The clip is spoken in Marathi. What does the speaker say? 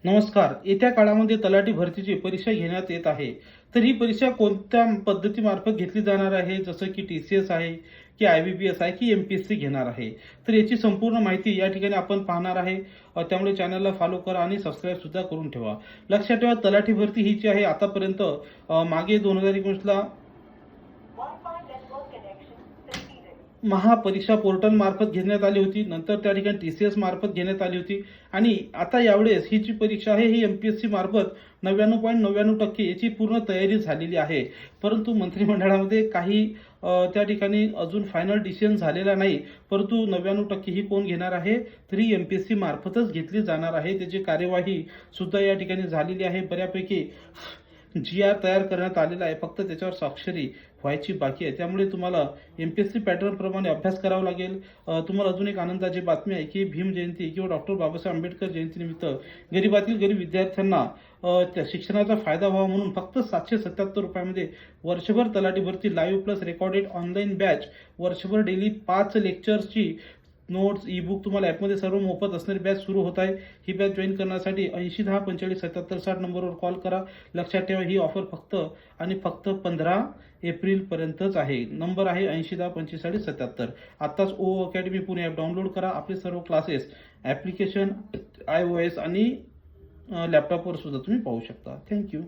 नमस्कार. येत्या काळामध्ये तलाठी भरतीची परीक्षा घेण्यात येत आहे. तर ही परीक्षा कोणत्या पद्धतीमार्फत घेतली जाणार आहे, जसं की TCS आहे, की IBPS आहे, की MPSC घेणार आहे. तर याची संपूर्ण माहिती या ठिकाणी आपण पाहणार आहे. त्यामुळे चॅनलला फॉलो करा आणि सबस्क्राईब सुद्धा करून ठेवा. लक्षात ठेवा, तलाठी भरती ही जी आहे आतापर्यंत मागे 2019ला महापरीक्षा पोर्टल मार्फत घेण्यात आली होती. नंतर त्या ठिकाणी TCS मार्फत घेण्यात आली होती आणि आता यावेळेस ही जी परीक्षा आहे ही MPSC मार्फत 99.99% याची पूर्ण तयारी झालेली आहे. परंतु मंत्रिमंडळामध्ये काही त्या ठिकाणी अजून फायनल डिसिजन झालेला नाही. परंतु 99% ही कोण घेणार आहे, तर ही MPSC मार्फतच घेतली जाणार आहे. त्याची कार्यवाही सुद्धा या ठिकाणी झालेली आहे. बऱ्यापैकी GR तयार करण्यात आलेला आहे. फक्त त्याच्यावर स्वाक्षरी व्हायची बाकी आहे. त्यामुळे तुम्हाला MPSC पॅटर्न प्रमाणे अभ्यास करावा लागेल. तुम्हाला अजून एक आनंदाची बातमी आहे की भीम जयंती किंवा डॉक्टर बाबासाहेब आंबेडकर जयंतीनिमित्त गरीबातील गरीब विद्यार्थ्यांना त्या शिक्षणाचा फायदा व्हावा म्हणून फक्त 777 रुपयामध्ये वर्षभर तलाठी भरती live plus recorded online batch, वर्षभर डेली 5 लेक्चर्सची नोट्स, ई-बुक तुम्हाला ॲपमध्ये सर्व मोफत असणारी बॅच सुरू होत आहे. ही बॅच जॉईन करण्यासाठी 80 10 45 77 60 नंबरवर कॉल करा. लक्षात ठेवा, ही ऑफर फक्त आणि फक्त 15 एप्रिलपर्यंतच आहे. नंबर आहे 80 10 45 60 77. आत्ताच अकॅडमी पुणे ॲप डाउनलोड करा. आपले सर्व क्लासेस ॲप्लिकेशन iOS आणि लॅपटॉपवर सुद्धा तुम्ही पाहू शकता. थँक्यू.